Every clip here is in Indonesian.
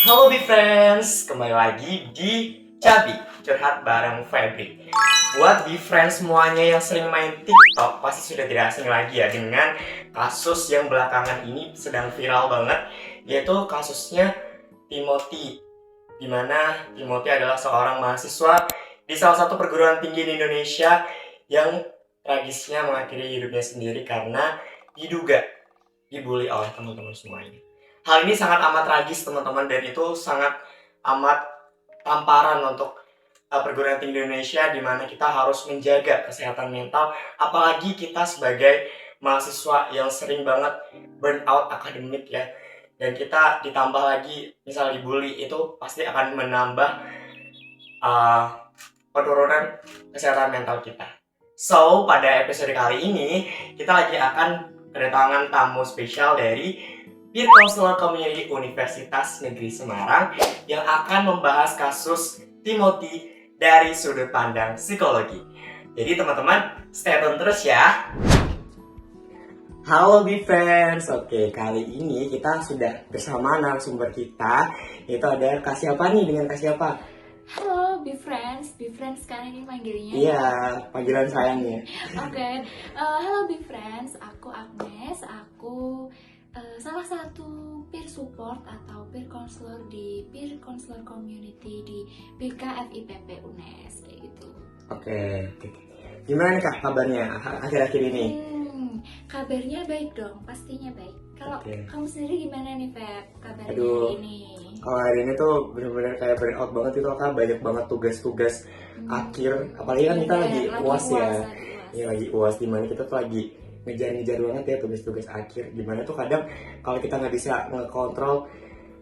Halo Friends, kembali lagi di Cabi Curhat bareng Febri. Buat Friends semuanya yang sering main TikTok pasti sudah tidak asing lagi ya dengan kasus yang belakangan ini sedang viral banget, yaitu kasusnya Timothy. Dimana Timothy adalah seorang mahasiswa di salah satu perguruan tinggi di Indonesia yang tragisnya mengakhiri hidupnya sendiri karena diduga dibully oleh teman-teman semuanya. Hal ini sangat amat tragis teman-teman, dan itu sangat amat tamparan untuk perguruan tinggi Indonesia, di mana kita harus menjaga kesehatan mental, apalagi kita sebagai mahasiswa yang sering banget burn out akademik ya, dan kita ditambah lagi misal dibully, itu pasti akan menambah uh, penurunan kesehatan mental kita. So, pada episode kali ini kita lagi akan kedatangan tamu spesial dari Peer Counselor Community Universitas Negeri Semarang yang akan membahas kasus Timothy dari sudut pandang psikologi. Jadi teman-teman, stay tune terus ya. Halo Friends, oke, kali ini kita sudah bersama narasumber kita, yaitu ada Kak siapa nih, dengan Kak siapa? Halo Friends sekarang ini panggilnya. Iya, panggilan sayangnya. Oke. Halo Friends, aku Agnes, aku salah satu peer support atau peer counselor di Peer Counselor Community di BKFIPP UNES kayak gitu. Oke. Gimana nih Kak kabarnya akhir-akhir ini? Kabarnya baik dong, pastinya baik. Kalau kamu sendiri gimana nih Feb, kabarnya hari ini? Kalau hari ini tuh bener-bener kayak burn out banget, itu kan banyak banget tugas-tugas akhir, apalagi kan kita lagi UAS ya. Iya, lagi UAS, dimana kita tuh lagi ngejar-ngejar banget ya tugas-tugas akhir, dimana tuh kadang kalau kita nggak bisa ngekontrol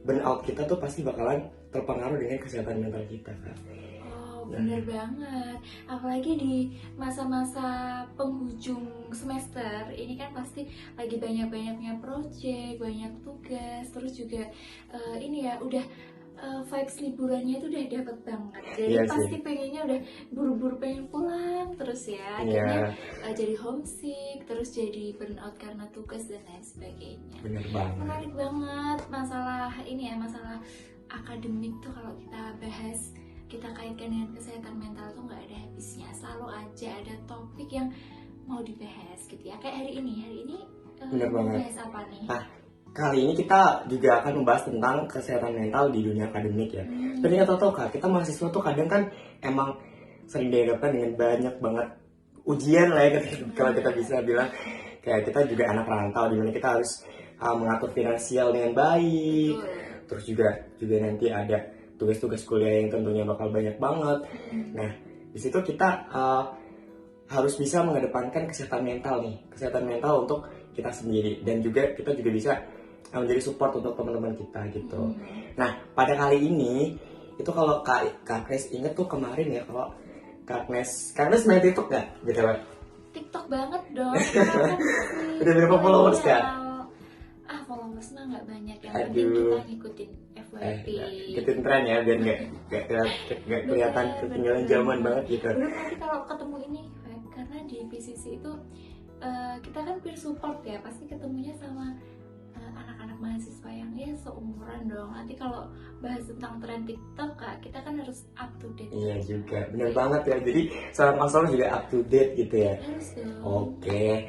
burnout kita tuh pasti bakalan terpengaruh dengan kesehatan mental kita kan. Bener banget, apalagi di masa-masa penghujung semester ini kan pasti lagi banyak-banyaknya project, banyak tugas, terus juga ini ya udah vibes liburannya itu udah dapet banget, jadi pasti pengennya udah buru-buru pengen pulang terus ya, akhirnya jadi homesick, terus jadi burnout karena tugas dan lain sebagainya. Bener banget. Menarik banget masalah ini ya, masalah akademik tuh kalau kita bahas, kita kaitkan dengan kesehatan mental tuh nggak ada habisnya, selalu aja ada topik yang mau dibahas gitu ya. Kayak hari ini bahas apa nih? Kali ini kita juga akan membahas tentang kesehatan mental di dunia akademik ya. Tapi nggak tahu Kak, kita mahasiswa tuh kadang kan emang sering dihadapkan dengan banyak banget ujian lah ya, kalau kita bisa bilang. Kayak kita juga anak rantau, dimana kita harus mengatur finansial dengan baik. Terus juga nanti ada tugas-tugas kuliah yang tentunya bakal banyak banget. Nah, di situ kita harus bisa mengedepankan kesehatan mental nih, kesehatan mental untuk kita sendiri, dan juga kita juga bisa menjadi support untuk teman-teman kita gitu. Nah, pada kali ini itu kalau Kak Kres inget tuh kemarin ya, kalau Kak Kres main TikTok nggak? Gitu kan? TikTok banget dong. Udah berapa followers Kak? Followers mah nggak banyak, yang penting kita ngikutin FYP. Ngikutin tren ya, biar nggak kelihatan ketinggalan zaman banget gitu. Belum nanti kalau ketemu ini, karena di PCC itu kita kan peer support ya, pasti ketemunya sama anak-anak mahasiswa yang ya seumuran dong. Nanti kalau bahas tentang tren TikTok Kak, kita kan harus up to date. Iya juga, benar banget ya. Jadi seorang konselor juga up to date gitu ya. Harus dong. Oke,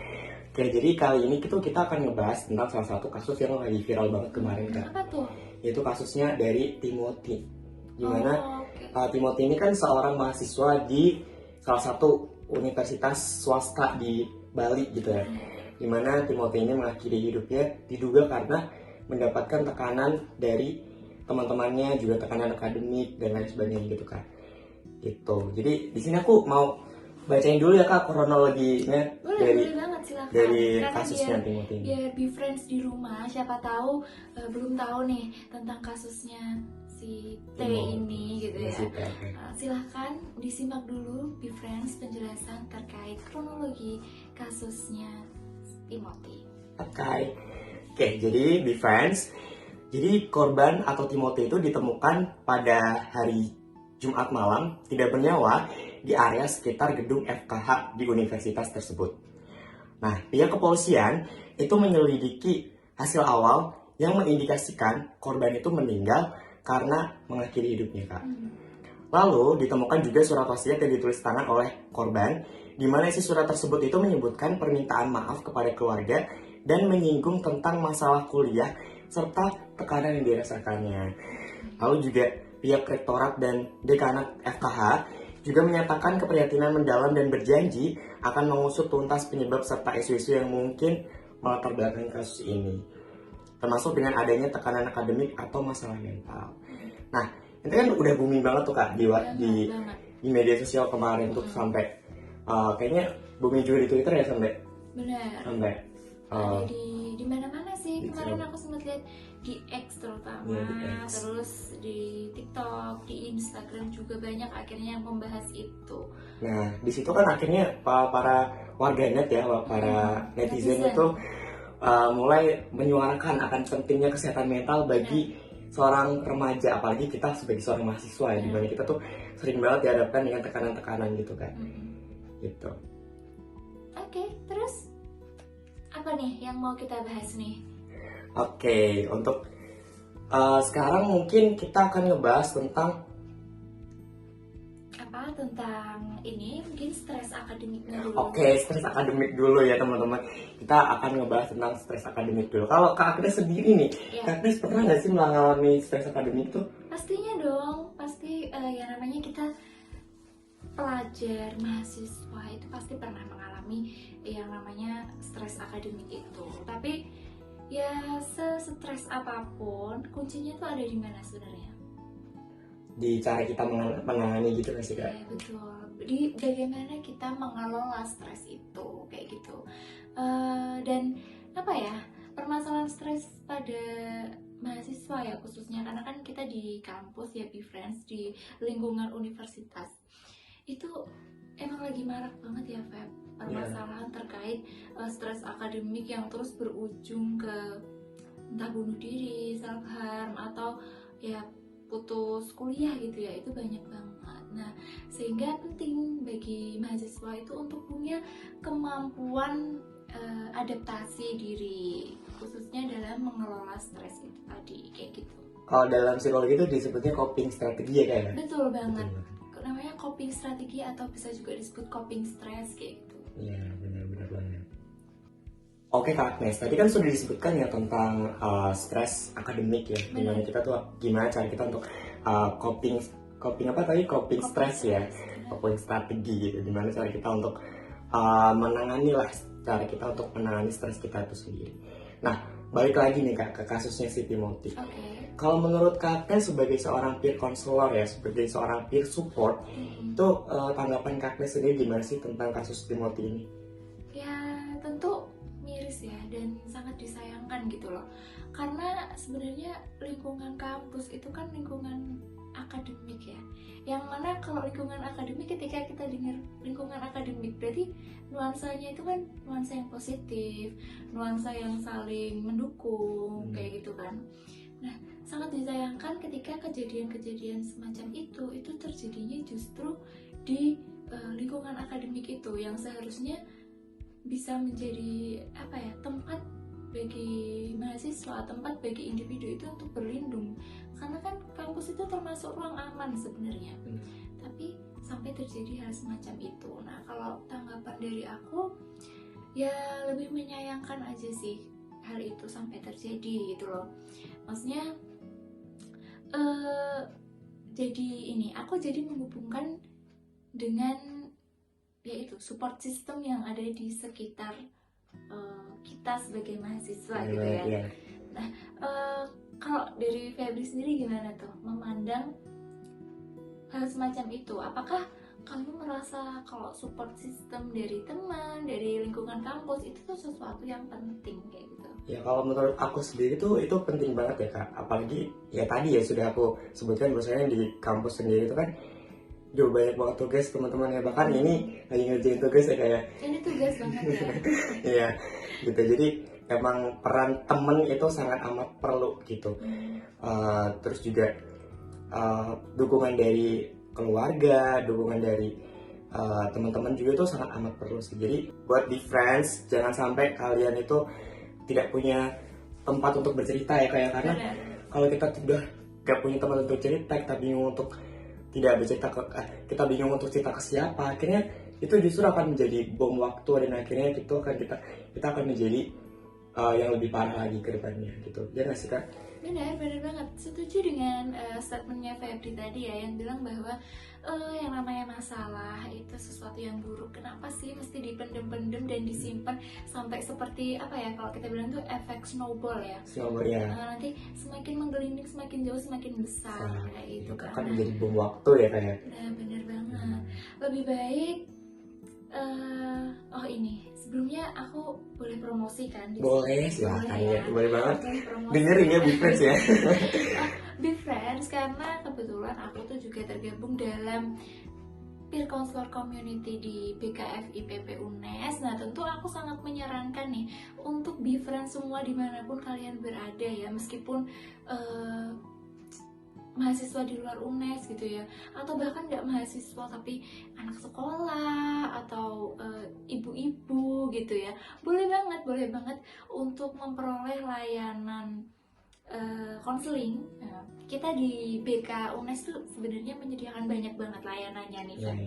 jadi kali ini kita akan ngebahas tentang salah satu kasus yang lagi viral banget kemarin Kak. Apa tuh? Yaitu kasusnya dari Timothy. Gimana Timothy ini kan seorang mahasiswa di salah satu universitas swasta di Bali gitu ya. Dimana Timothy ini mengakhiri hidupnya diduga karena mendapatkan tekanan dari teman-temannya, juga tekanan akademik dan lain sebagainya gitu Kak. Gitu. Jadi di sini aku mau bacain dulu ya Kak kronologinya dari kasusnya Timothy ini. Biar Friends di rumah siapa tahu belum tahu nih tentang kasusnya si T ini gitu ya. Silahkan disimak dulu Friends penjelasan terkait kronologi kasusnya Timothy. Oke, jadi Friends, jadi korban atau Timothy itu ditemukan pada hari Jumat malam tidak bernyawa di area sekitar gedung FKH di universitas tersebut. Nah, pihak kepolisian itu menyelidiki hasil awal yang mengindikasikan korban itu meninggal karena mengakhiri hidupnya, Kak. Hmm. Lalu ditemukan juga surat wasiat yang ditulis tangan oleh korban, di mana isi surat tersebut itu menyebutkan permintaan maaf kepada keluarga dan menyinggung tentang masalah kuliah serta tekanan yang dirasakannya. Lalu juga pihak rektorat dan dekanat FKH juga menyatakan keprihatinan mendalam dan berjanji akan mengusut tuntas penyebab serta isu-isu yang mungkin melatar belakangi kasus ini, termasuk dengan adanya tekanan akademik atau masalah mental. Nah, itu kan udah booming banget tuh Kak di media sosial kemarin tuh sampai kayaknya booming juga di Twitter ya sampai ada di mana-mana sih. Kemarin aku sempat lihat di X terutama, di X. terus di TikTok, di Instagram juga banyak akhirnya yang membahas itu. Nah, di situ kan akhirnya para warganet ya, para netizen itu mulai menyuarakan akan pentingnya kesehatan mental bagi seorang remaja, apalagi kita sebagai seorang mahasiswa ya, dimana kita tuh sering banget dihadapkan dengan tekanan-tekanan gitu kan. Gitu. Oke, terus apa nih yang mau kita bahas nih? Oke, untuk sekarang mungkin kita akan ngebahas tentang tentang ini mungkin stres akademiknya dulu. Oke, stres akademik dulu ya teman-teman. Kita akan ngebahas tentang stres akademik dulu. Kalau Kak Agnes sendiri nih, Kak Agnes pernah nggak sih mengalami stres akademik tuh? Pastinya dong, pasti yang namanya kita pelajar, mahasiswa itu pasti pernah mengalami yang namanya stres akademik itu. Tapi ya se-stres apapun, kuncinya tuh ada di mana sebenarnya? Di cara kita menangani gitu nggak sih Kak? Ya betul, di bagaimana kita mengelola stres itu kayak gitu. Dan apa ya, permasalahan stres pada mahasiswa ya khususnya, karena kan kita di kampus ya, be friends, di lingkungan universitas itu emang lagi marak banget ya Feb, permasalahan terkait stres akademik yang terus berujung ke entah bunuh diri, self harm, atau ya putus kuliah gitu ya, itu banyak banget. Nah, sehingga penting bagi mahasiswa itu untuk punya kemampuan adaptasi diri, khususnya dalam mengelola stres itu tadi, kayak gitu. Kalau dalam psikologi itu disebutnya coping strategi ya Kak? Betul banget. Namanya coping strategi atau bisa juga disebut coping stress kayak gitu. Iya, benar-benar banget. Oke Kak Agnes, tadi kan sudah disebutkan ya tentang stres akademik ya, dimana kita tuh gimana cara kita untuk coping stress ya, coping strategi gitu, dimana cara kita untuk menangani lah, cara kita untuk menangani stres kita itu sendiri. Nah, balik lagi nih Kak ke kasusnya si Timothy. Kalau menurut Kak Agnes sebagai seorang peer counselor ya, sebagai seorang peer support, itu tanggapan Kak Agnes sendiri gimana sih tentang kasus Timothy ini? Ya tentu miris ya, dan sangat disayangkan gitu loh, karena sebenarnya lingkungan kampus itu kan lingkungan akademik ya, yang mana kalau lingkungan akademik, ketika kita dengar lingkungan akademik berarti nuansanya itu kan nuansa yang positif, nuansa yang saling mendukung kayak gitu kan. Nah, sangat disayangkan ketika kejadian-kejadian semacam itu terjadinya justru di lingkungan akademik itu, yang seharusnya bisa menjadi apa ya, tempat bagi mahasiswa, tempat bagi individu itu untuk berlindung, karena kan kampus itu termasuk ruang aman sebenarnya. Tapi sampai terjadi hal semacam itu. Nah, kalau tanggapan dari aku ya lebih menyayangkan aja sih hal itu sampai terjadi gitu loh. Maksudnya jadi ini, aku jadi menghubungkan dengan yaitu support system yang ada di sekitar kita sebagai mahasiswa gitu ya. Nah, kalau dari Febri sendiri gimana tuh memandang hal semacam itu? Apakah kamu merasa kalau support system dari teman, dari lingkungan kampus itu tuh sesuatu yang penting kayak gitu? Ya kalau menurut aku sendiri tuh itu penting banget ya Kak. Apalagi ya tadi ya sudah aku sebutkan bahwasanya di kampus sendiri itu kan jauh banyak banget tugas teman-teman ya, bahkan ini lagi ngerjain tugas ya kayak ini tugas banget ya. Iya gitu, jadi emang peran temen itu sangat amat perlu gitu. Terus juga dukungan dari keluarga, dukungan dari teman-teman juga itu sangat amat perlu sih. Jadi buat di friends, jangan sampai kalian itu tidak punya tempat untuk bercerita ya kayak, karena kalau kita udah gak punya teman untuk cerita, kita bingung untuk tidak bercerita kita bingung untuk cerita ke siapa, akhirnya itu justru akan menjadi bom waktu, dan akhirnya kita akan menjadi yang lebih parah lagi ke depannya gitu. Ya nggak sih Kak? Benar banget. Setuju dengan statementnya Febri tadi ya, yang bilang bahwa yang namanya masalah itu sesuatu yang buruk. Kenapa sih mesti dipendem-pendem dan disimpan sampai seperti apa ya, kalau kita bilang tuh efek snowball ya. Snowball ya. Nanti semakin menggelinding, semakin jauh, semakin besar kayak itu kan. Akan menjadi bom waktu ya kayak. Nah, bener banget. Lebih baik ini sebelumnya aku boleh promosi kan? Boleh, silahkan ya. Boleh banget. Promosi. Dengerin ya Big Friends ya. Big Friends, karena kebetulan aku tuh juga tergabung dalam peer counselor community di BKF IPP UNES. Nah, tentu aku sangat menyarankan nih untuk Be Friends semua dimanapun kalian berada ya, meskipun mahasiswa di luar UNES gitu ya, atau bahkan nggak mahasiswa tapi anak sekolah atau ibu-ibu gitu ya, boleh banget untuk memperoleh layanan konseling. Kita di BK UNES tuh sebenarnya menyediakan banyak banget layanannya nih kan.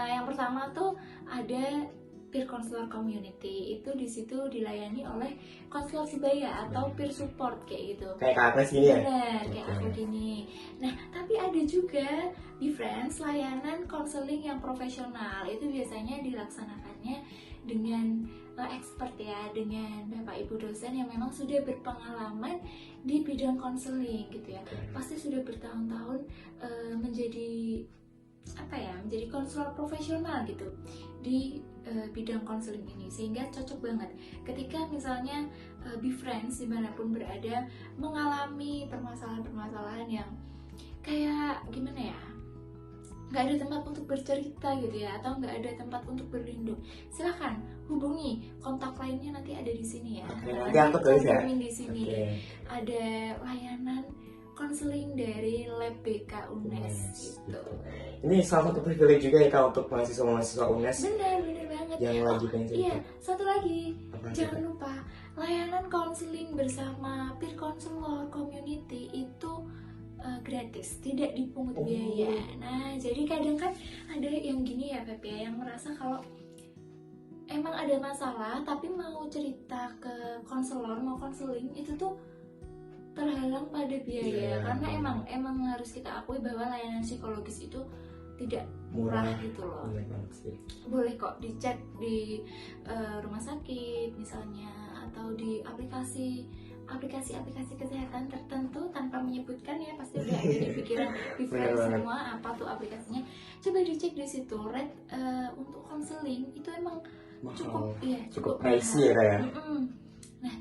Yang pertama tuh ada peer counselor community, itu di situ dilayani oleh konselor sebaya atau peer support kayak gitu. Kayak Kak Agnes gini ya? Benar, kayak aku gini. Nah, tapi ada juga di Friends layanan konseling yang profesional. Itu biasanya dilaksanakannya dengan expert ya, dengan Bapak Ibu dosen yang memang sudah berpengalaman di bidang konseling gitu ya. Pasti sudah bertahun-tahun menjadi konselor profesional gitu di bidang konseling ini, sehingga cocok banget ketika misalnya Be Friends dimanapun berada mengalami permasalahan-permasalahan yang kayak gimana ya, nggak ada tempat untuk bercerita gitu ya, atau nggak ada tempat untuk berlindung, silahkan hubungi, kontak lainnya nanti ada di sini ya. Nanti aku tulis ya. Di sini ada layanan konseling dari lab BK UNES gitu. Ini salah satu privilege juga ya Kak untuk mahasiswa UNES. Benar banget. Yang lagi pengen cerita. Iya, satu lagi. Apa Jangan lupa layanan konseling bersama peer counselor community itu gratis, tidak dipungut biaya. Nah, jadi kadang kan ada yang gini ya Pep ya, yang merasa kalau emang ada masalah tapi mau cerita ke konselor, mau konseling itu tuh terhalang pada biaya, karena emang harus kita akui bahwa layanan psikologis itu tidak murah gitu loh. Boleh kok dicek di rumah sakit misalnya, atau di aplikasi kesehatan tertentu tanpa menyebutkan ya, pasti udah ada di pikiran different semua apa tuh aplikasinya. Coba dicek di situ. Rate untuk konseling itu emang cukup pricey ya kayak. Nah,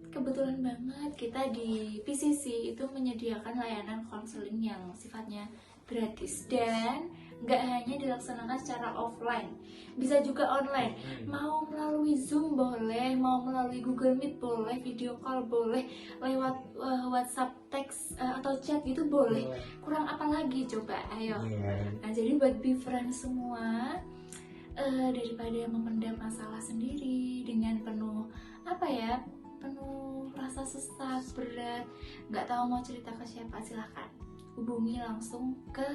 kebetulan banget kita di PCC itu menyediakan layanan konseling yang sifatnya gratis, dan nggak hanya dilaksanakan secara offline, bisa juga online. Mau melalui Zoom boleh, mau melalui Google Meet boleh, video call boleh, lewat WhatsApp, teks atau chat gitu boleh. Kurang apa lagi coba, ayo. Nah, jadi buat Be Friends semua, daripada memendam masalah sendiri dengan penuh rasa sesak, berat, nggak tahu mau cerita ke siapa, silahkan hubungi langsung ke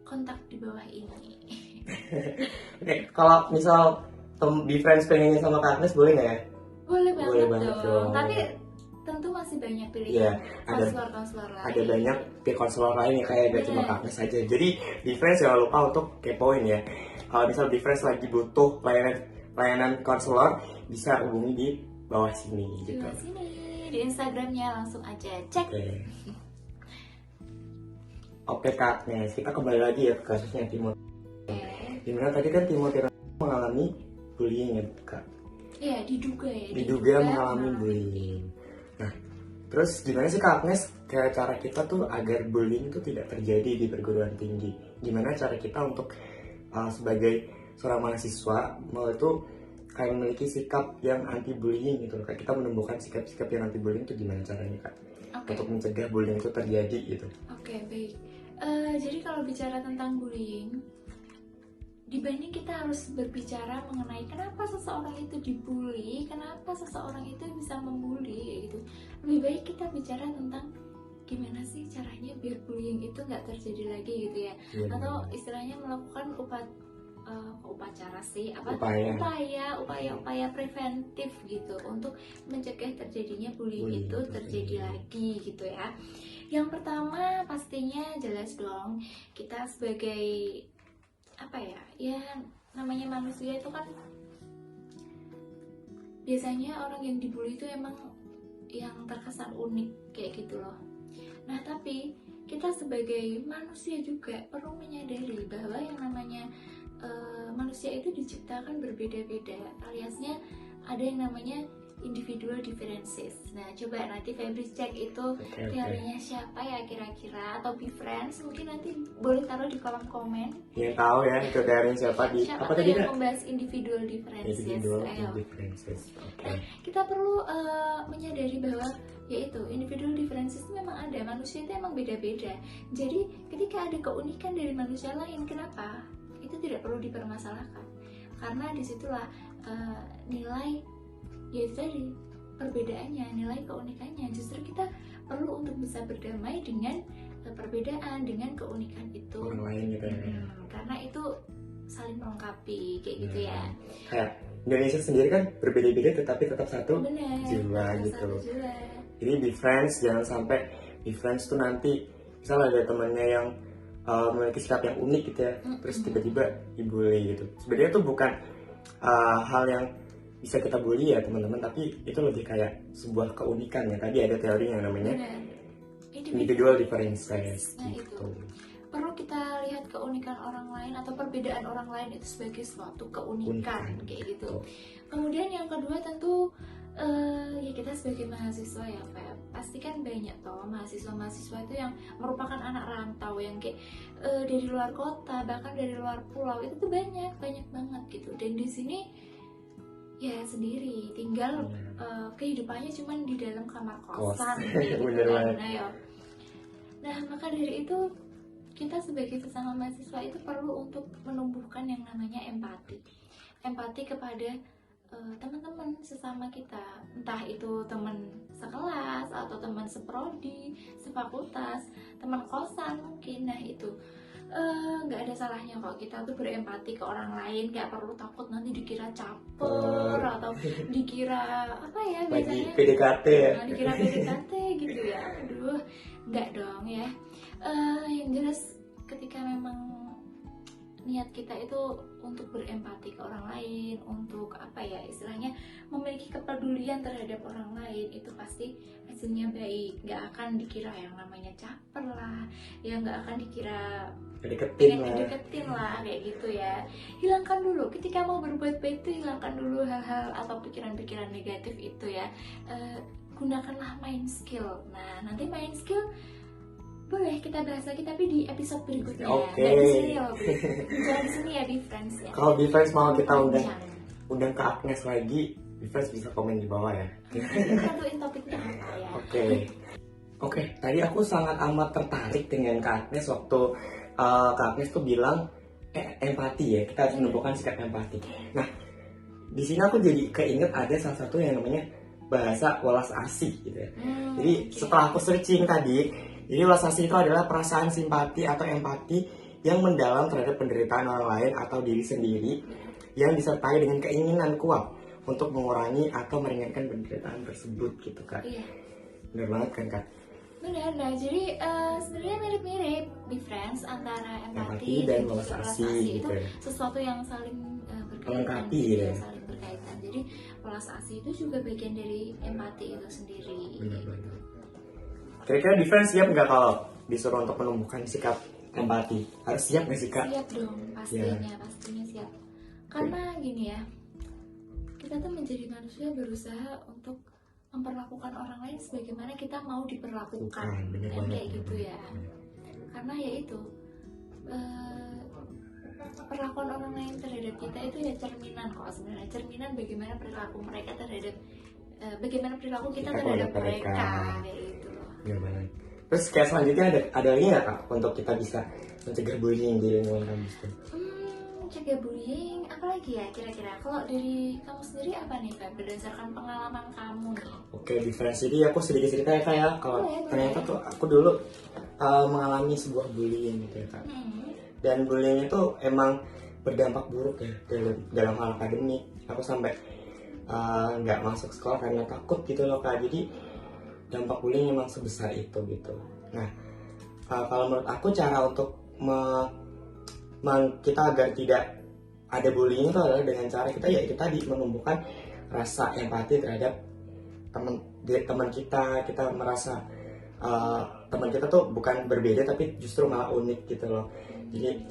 kontak di bawah ini. Oke, kalau misal Be Friends pengennya sama Kak Agnes boleh nggak ya? Boleh banget dong. Tapi tentu masih banyak pilihan konselor lain. Ada banyak peer konselor lain yang kayak gak cuma Kak Agnes aja. Jadi Be Friends jangan lupa untuk kepoin ya. Kalau misal Be Friends lagi butuh layanan konselor, bisa hubungi di bawah sini gitu. Di bawah sini, di Instagramnya langsung aja cek. Oke Kak Agnes, kita kembali lagi ya ke kasusnya Timothy. Dimana tadi kan Timothy mengalami bullying ya Kak? Iya, diduga mengalami bullying. Nah, terus gimana sih Kak Agnes cara kita tuh agar bullying itu tidak terjadi di perguruan tinggi? Gimana cara kita untuk sebagai seorang mahasiswa itu kayak memiliki sikap yang anti bullying gitu? Kayak kita menemukan sikap-sikap yang anti bullying itu gimana caranya Kak? Untuk mencegah bullying itu terjadi gitu. Oke, baik. Jadi kalau bicara tentang bullying, dibanding kita harus berbicara mengenai kenapa seseorang itu dibully, kenapa seseorang itu bisa membuli gitu, lebih baik kita bicara tentang gimana sih caranya biar bullying itu nggak terjadi lagi gitu ya, atau istilahnya melakukan upacara sih apa upaya preventif gitu untuk mencegah terjadinya bullying itu terjadi lagi gitu ya. Yang pertama pastinya jelas dong, kita sebagai apa ya namanya manusia itu kan biasanya orang yang dibully itu emang yang terkesan unik kayak gitu loh. Nah tapi kita sebagai manusia juga perlu menyadari bahwa yang namanya manusia itu diciptakan berbeda-beda, aliasnya ada yang namanya individual differences. Nah coba nanti Febri cek itu teorinya siapa ya kira-kira, atau Be Friends mungkin nanti boleh taruh di kolom komen. Yang tahu ya itu teorinya siapa di apa tadi yang membahas individual differences. Nah, kita perlu menyadari bahwa yaitu individual differences itu memang ada, manusia itu emang beda-beda. Jadi ketika ada keunikan dari manusia lain, kenapa? Itu tidak perlu dipermasalahkan, karena disitulah nilai yaitu tadi perbedaannya, nilai keunikannya. Justru kita perlu untuk bisa berdamai dengan perbedaan, dengan keunikan itu orang lain gitu ya. Karena itu saling melengkapi kayak gitu ya. Kayak Indonesia sendiri kan berbeda-beda tetapi tetap satu jiwa gitu. Jadi Be Friends, jangan sampai Be Friends tuh nanti misalnya ada temannya yang memiliki sikap yang unik gitu ya, terus tiba-tiba dibully gitu. Sebenarnya itu bukan hal yang bisa kita bully ya teman-teman, tapi itu lebih kayak sebuah keunikan ya. Tadi ada teori yang namanya individual differences gitu. Perlu kita lihat keunikan orang lain atau perbedaan orang lain itu sebagai suatu keunikan kayak gitu. Kemudian yang kedua tentu ya kita sebagai mahasiswa ya Feb, pasti kan banyak toh mahasiswa-mahasiswa itu yang merupakan anak rantau yang kayak dari luar kota, bahkan dari luar pulau, itu tuh banyak banget gitu. Dan di sini ya sendiri tinggal kehidupannya cuman di dalam kamar kosan gitu kan. Nah maka dari itu kita sebagai sesama mahasiswa itu perlu untuk menumbuhkan yang namanya empati kepada teman-teman sesama kita, entah itu teman sekelas atau teman seprodi, sefakultas, teman kosan mungkin. Nah itu nggak ada salahnya kok kita tuh berempati ke orang lain, nggak perlu takut nanti dikira caper atau dikira apa ya biasanya PDKT dikira PDKT gitu ya. Aduh nggak dong ya. Yang jelas ketika memang niat kita itu untuk berempati ke orang lain, untuk apa ya istilahnya memiliki kepedulian terhadap orang lain, itu pasti hasilnya baik. Nggak akan dikira yang namanya caper lah, ya nggak akan dikira deketin lah kayak gitu ya. Hilangkan dulu ketika mau berbuat baik itu, hilangkan dulu hal-hal atau pikiran-pikiran negatif itu ya. Gunakanlah mind skill. Nah nanti mind skill boleh kita bahas lagi tapi di episode berikutnya. Nggak di sini loh, jangan di sini ya Be Friends ya. Kalau Be Friends mau kita undang ke Agnes lagi, Be Friends bisa komen di bawah ya. Kita tentuin topiknya apa ya. Oke, tadi aku sangat amat tertarik dengan Kak Agnes waktu Kak Agnes tuh bilang empati ya, kita harus menumbuhkan sikap empati. Nah, di sini aku jadi keinget ada salah satu yang namanya bahasa welas asih gitu ya. Jadi setelah aku searching tadi, jadi welas asih itu adalah perasaan simpati atau empati yang mendalam terhadap penderitaan orang lain atau diri sendiri yang disertai dengan keinginan kuat untuk mengurangi atau meringankan penderitaan tersebut gitu Kak. Iya. Benar banget kan Kak? Benar, nah jadi sebenarnya mirip-mirip Be Friends antara empati dan welas asih itu gitu ya. Sesuatu yang saling berkaitan, melengkapi ya. Saling berkaitan. Jadi welas asih itu juga bagian dari empati itu sendiri. Benar-benar. Kira-kira Be Friends siap nggak kalau disuruh untuk menumbuhkan sikap empati? Harus siap nggak sih Kak? Siap dong, pastinya siap. Karena gini ya, kita tuh menjadi manusia berusaha untuk memperlakukan orang lain sebagaimana kita mau diperlakukan, kan kayak gitu ya. Karena ya itu perlakuan orang lain terhadap kita itu ya cerminan kok sebenarnya, cerminan bagaimana perilaku mereka terhadap bagaimana perilaku kita terhadap mereka kayak gitu loh. Ya, banget. Terus kayak selanjutnya ada lagi nggak Kak untuk kita bisa mencegah bullying di lingkungan kampus? cegah bullying, apalagi ya kira-kira? Kalau dari kamu sendiri apa nih Feb, berdasarkan pengalaman kamu nih? Oke, di Friends ini aku sedikit cerita ya Kak ya. Kalau Boleh, ternyata boleh. tuh aku dulu mengalami sebuah bullying gitu ya Kak. Dan bullying itu emang berdampak buruk ya dalam hal akademik. Aku sampai nggak masuk sekolah karena takut gitu loh Kak. Jadi dampak bullying emang sebesar itu gitu. Nah, kalau menurut aku cara untuk kita agar tidak ada bullying itu adalah dengan cara kita ya itu tadi, menumbuhkan rasa empati terhadap teman kita merasa teman kita tuh bukan berbeda tapi justru malah unik gitu loh. Jadi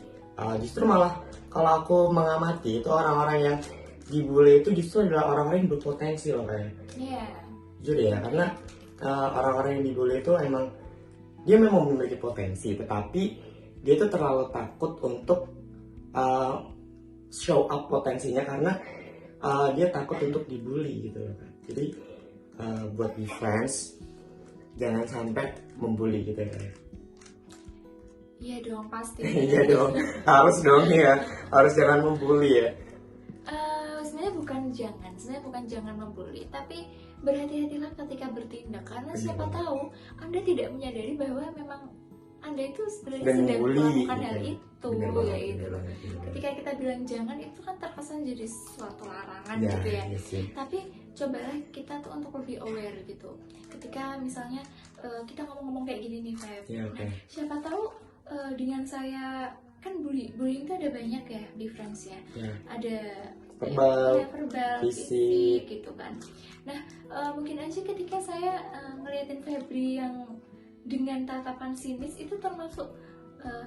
justru malah kalau aku mengamati itu orang-orang yang dibully itu justru adalah orang-orang yang berpotensi loh kayak. Iya. Jujur ya, karena orang-orang yang dibully itu emang dia memang memiliki potensi, tetapi dia itu terlalu takut untuk show up potensinya karena dia takut untuk dibully gitu loh kan. Jadi buat di Friends jangan sampai membuli gitu ya. Iya dong, pasti. Iya dong, harus dong ya, harus jangan membuli ya. Sebenarnya bukan jangan membuli, tapi berhati-hatilah ketika bertindak karena siapa tahu Anda tidak menyadari bahwa memang Anda itu sebenarnya Dan sedang bully, melakukan gitu. hal itu, Bener ya banget, gitu bener loh. banget, bener banget. Ketika kita bilang jangan itu kan terkesan jadi suatu larangan Ya, gitu ya. iya sih. Tapi cobalah kita tuh untuk lebih aware gitu. Ketika misalnya kita ngomong-ngomong kayak gini nih, Feb. Ya, oke. Nah, siapa tahu dengan saya kan bullying itu ada banyak ya di Friends ya. Ya. Ada Verbal, fisik gitu kan. Nah, mungkin aja ketika saya ngeliatin Febri yang dengan tatapan sinis itu termasuk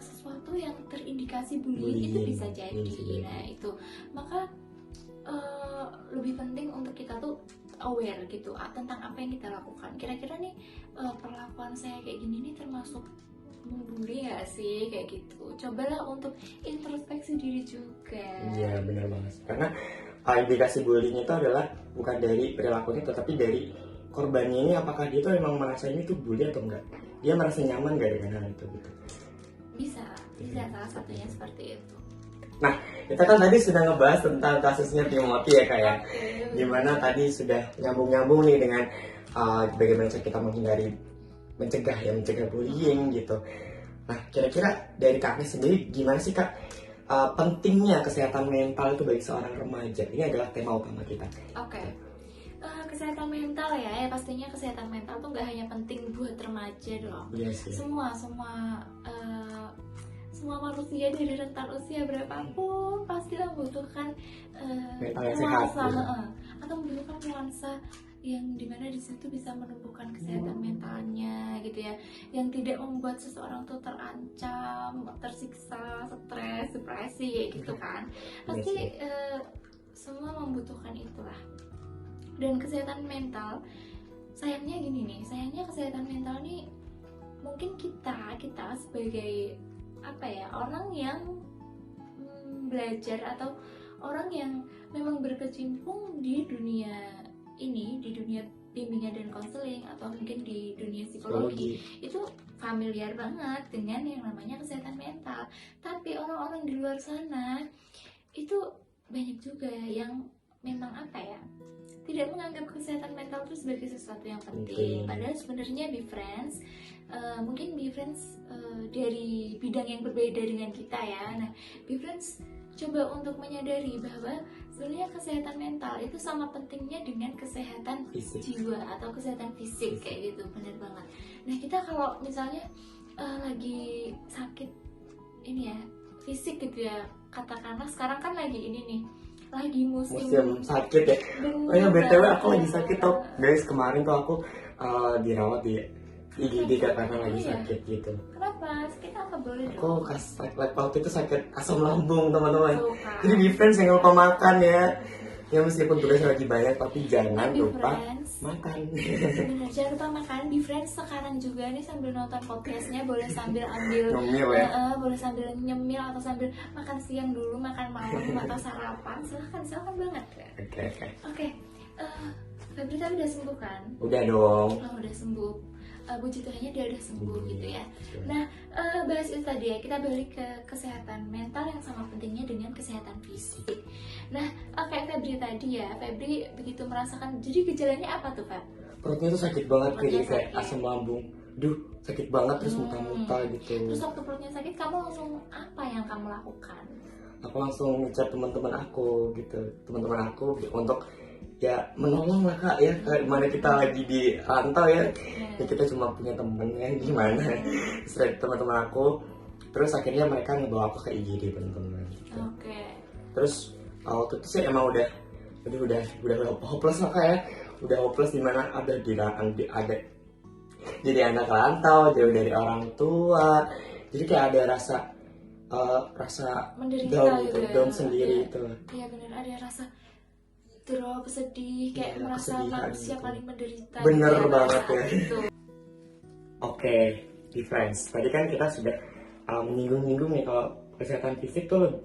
sesuatu yang terindikasi bullying, itu bisa jadi. Nah, itu maka lebih penting untuk kita tuh aware gitu tentang apa yang kita lakukan. Kira-kira nih perlakuan saya kayak gini nih termasuk membuli gak sih kayak gitu. Cobalah untuk introspeksi diri juga. Iya benar banget. Karena indikasi bullying itu adalah bukan dari perilakunya tetapi dari korbannya ini, apakah dia tuh emang merasa ini tuh bully atau enggak. Dia merasa nyaman gak dengan hal itu gitu. Bisa salah satunya seperti itu. Nah, kita kan tadi sudah ngebahas tentang kasusnya Timothy ya Kak ya. Dimana tadi sudah nyambung-nyambung nih dengan bagaimana cara kita mencegah bullying gitu. Nah, kira-kira dari Kaknya sendiri gimana sih Kak pentingnya kesehatan mental itu bagi seorang remaja? Ini adalah tema utama kita. Oke. Kesehatan mental ya pastinya kesehatan mental tuh nggak hanya penting buat remaja dong. Iya sih. Semua manusia dari rentan usia berapapun pasti membutuhkan mental yang sehat, atau membutuhkan nuansa yang dimana di situ bisa menumbuhkan kesehatan mentalnya gitu ya, yang tidak membuat seseorang tuh terancam, tersiksa, stres, depresi kayak gitu kan. Pasti semua membutuhkan itulah. Dan kesehatan mental, sayangnya kesehatan mental nih mungkin kita sebagai orang yang belajar atau orang yang memang berkecimpung di dunia ini, di dunia bimbingan dan konseling atau mungkin di dunia psikologi, itu familiar banget dengan yang namanya kesehatan mental. Tapi orang-orang di luar sana itu banyak juga yang memang tidak menganggap kesehatan mental itu sebagai sesuatu yang penting. Padahal sebenarnya BeFriends mungkin BeFriends dari bidang yang berbeda dengan kita ya. Nah, BeFriends coba untuk menyadari bahwa sebenarnya kesehatan mental itu sama pentingnya dengan kesehatan jiwa atau kesehatan fisik kayak gitu, bener banget. Nah, kita kalau misalnya lagi sakit ini ya fisik gitu ya, katakanlah sekarang kan lagi ini nih, lagi musim sakit ya. Oh ya BTW aku lagi sakit tuh guys, kemarin tuh aku dirawat di IGD karena lagi sakit gitu. Kenapa? Sakit apa boleh dong? Aku waktu itu sakit asam lambung teman-teman. Jadi BeFriends yang lupa makan ya. Ya meskipun tugasnya lagi banyak tapi jangan lupa makan. Benar, jangan lupa makan. BeFriends sekarang juga nih sambil nonton podcastnya boleh sambil ambil nyemil ya. Boleh sambil nyemil atau sambil makan siang dulu, makan malam atau sarapan. Silahkan banget ya. Oke. Febri tadi udah sembuh kan? Udah dong. Udah sembuh. puji Tuhannya dia udah sembuh gitu ya. Nah, bahas itu tadi ya, kita balik ke kesehatan mental yang sama pentingnya dengan kesehatan fisik. Nah, kayak Febri tadi ya, Febri begitu merasakan, jadi gejalanya apa tuh Feb? Perutnya tuh sakit banget, Perutnya kayak sakit. asam lambung. Duh, sakit banget, terus muntah-muntah gitu. Terus waktu perutnya sakit, kamu langsung apa yang kamu lakukan? Aku langsung ngechat teman-teman aku gitu, teman-teman aku untuk ya menolong lah kak ya, kayak mana kita lagi di rantau ya, ya kita cuma punya temen ya gimana. Terus teman-teman aku, terus akhirnya mereka ngebawa aku ke IGD teman-teman gitu. Oke. Terus waktu itu sih emang udah hopeless lah kak ya, udah hopeless dimana ada jadi anak rantau, jauh dari orang tua, jadi kayak ada rasa menderita down gitu ya. down sendiri itu. Iya bener, ada rasa drop, sedih, kayak Iya, merasa kesedihan manusia gitu. paling menderita. Bener gitu banget pada ya. saat itu. Oke, di friends. Tadi kan kita sudah menyinggung-nyinggung nih kalau kesehatan fisik tuh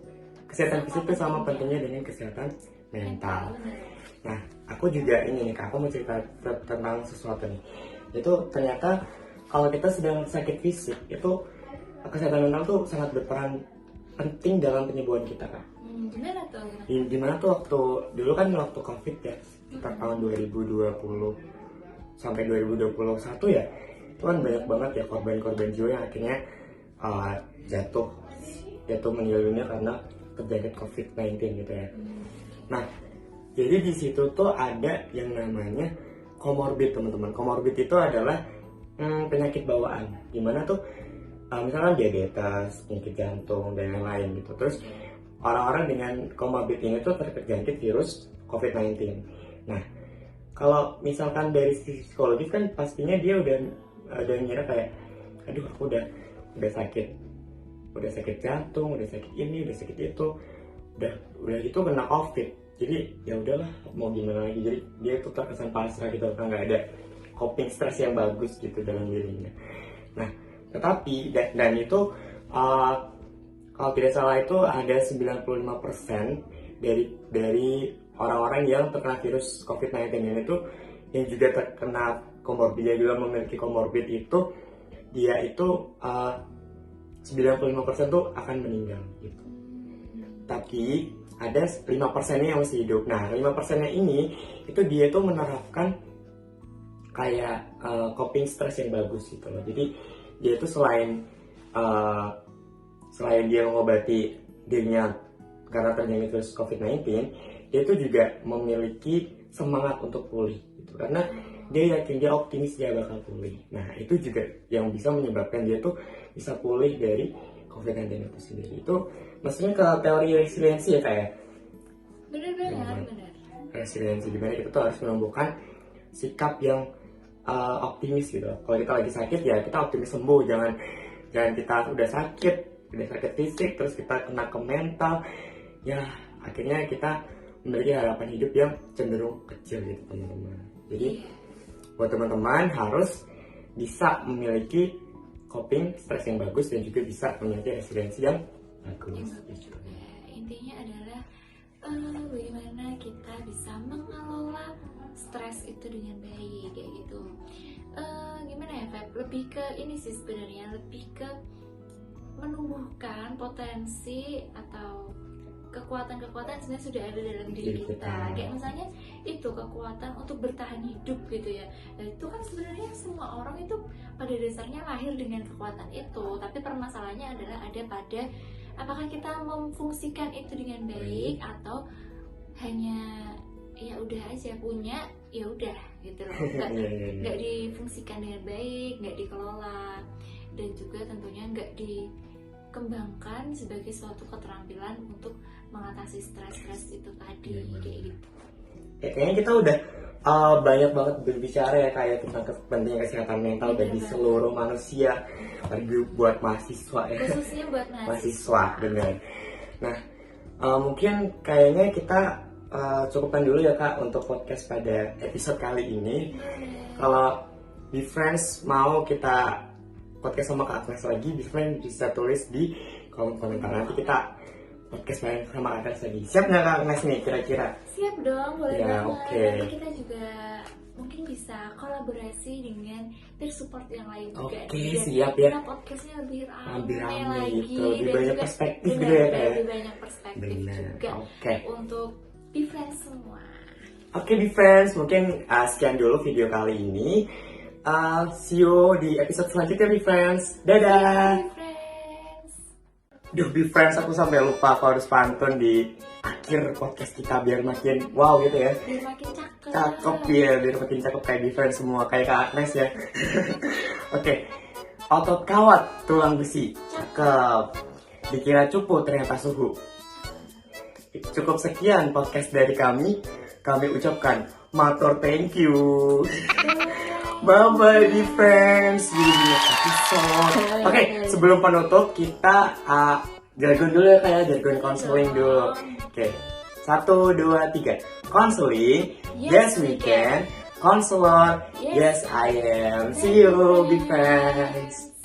sama pentingnya dengan kesehatan mental. Bener. Nah, aku juga ini nih Kak, aku mau cerita tentang sesuatu nih. Itu ternyata kalau kita sedang sakit fisik, itu kesehatan mental tuh sangat berperan penting dalam penyembuhan kita Kak. Gimana tuh? Dimana tuh waktu COVID ya, sekitar tahun 2020 sampai 2021 ya, itu kan banyak banget ya korban-korban jiwa yang akhirnya jatuh meninggal dunia karena terjangkit COVID-19 gitu ya. Nah, jadi di situ tuh ada yang namanya komorbid teman-teman. Komorbid itu adalah penyakit bawaan, dimana tuh misalkan diabetes, penyakit jantung dan lain-lain gitu. Terus orang-orang dengan komorbid ini tuh terjangkit virus COVID-19. Nah, kalau misalkan dari sisi psikologis kan pastinya dia udah ngira kayak, aduh aku udah sakit jantung, udah sakit ini, udah sakit itu, udah itu kena COVID. Jadi ya udahlah, mau gimana lagi. Jadi dia tuh terkesan pasrah gitu, kan nggak ada coping stress yang bagus gitu dalam dirinya. Nah, tetapi dan itu kalau tidak salah itu ada 95% dari orang-orang yang terkena virus COVID-19 ini itu yang juga terkena komorbid, dia juga memiliki komorbid itu, dia itu 95% tuh akan meninggal gitu. Tapi ada 5%-nya yang masih hidup. Nah, 5%-nya ini itu dia tuh menerapkan kayak coping stress yang bagus gitu loh. Jadi dia tuh selain dia mengobati dirinya karena terjangkit virus COVID-19, dia tuh juga memiliki semangat untuk pulih gitu. Karena dia yakin, dia optimis dia bakal pulih. Nah, itu juga yang bisa menyebabkan dia tuh bisa pulih dari COVID-19 itu sendiri. Itu maksudnya ke teori resiliensi ya kayak. Bener. Resiliensi dimana kita tuh harus menumbuhkan sikap yang optimis gitu. Kalau kita lagi sakit ya kita optimis sembuh, jangan kita udah sakit fisik terus kita kena ke mental, ya akhirnya kita memiliki harapan hidup yang cenderung kecil gitu teman-teman. Jadi buat teman-teman harus bisa memiliki coping stress yang bagus dan juga bisa memiliki resiliensi yang bagus. Gitu. Intinya adalah bagaimana kita bisa mengelola stres itu dengan baik kayak gitu. Gimana ya Feb? Lebih ke ini sih sebenarnya, lebih ke menumbuhkan potensi atau kekuatan-kekuatan sebenarnya sudah ada dalam diri kita. Kayak misalnya itu kekuatan untuk bertahan hidup gitu ya. Nah, itu kan sebenarnya semua orang itu pada dasarnya lahir dengan kekuatan itu. Tapi permasalahannya adalah ada pada apakah kita memfungsikan itu dengan baik atau hanya ya udah aja punya ya udah gitu loh, nggak difungsikan dengan baik, nggak dikelola, dan juga tentunya nggak dikembangkan sebagai suatu keterampilan untuk mengatasi stres itu tadi kayak gitu. Ya, kayaknya kita udah banyak banget berbicara ya kayak tentang pentingnya kesehatan mental bagi seluruh manusia, bagi buat mahasiswa ya. Khususnya buat mahasiswa benar. Nah, mungkin kayaknya kita cukupkan dulu ya Kak untuk podcast pada episode kali ini. Kalau di Friends mau kita podcast sama Kak Agnes lagi, di Friends bisa tulis di kolom komentar, nanti kita podcast bareng sama Kak Agnes lagi. Siap nggak Kak Agnes nih kira-kira? Siap dong, boleh ya, banget. Okay. Nanti kita juga mungkin bisa kolaborasi dengan peer support yang lain juga. Oke, siap ya. Karena podcastnya lebih Lebih ramai rame lagi gitu, lebih dan banyak juga perspektif benar, gitu ya, Kak? lebih banyak perspektif Benar, juga oke. untuk be friends semua. Oke, Be Friends, mungkin sekian dulu video kali ini. See you di episode selanjutnya, Be Friends. Dadah! Be friends. Duh, Be Friends, aku sampai lupa aku harus pantun di akhir podcast kita biar makin wow gitu ya. Biar makin cakep. Cakep ya, biar makin cakep kayak Be Friends semua, kayak Kak Agnes ya. Oke, otot kawat, tulang besi, cakep. Dikira cupu, ternyata suhu. Cukup sekian podcast dari kami. Kami ucapkan matur thank you. Bye bye, Be Friends. See you di next episode. Oke, sebelum penutup kita jargon dulu ya, kayak jargon konseling dulu. Oke, 1, 2, 3. Konseling, yes we can. Counselor, yes I am. See you, Be Friends.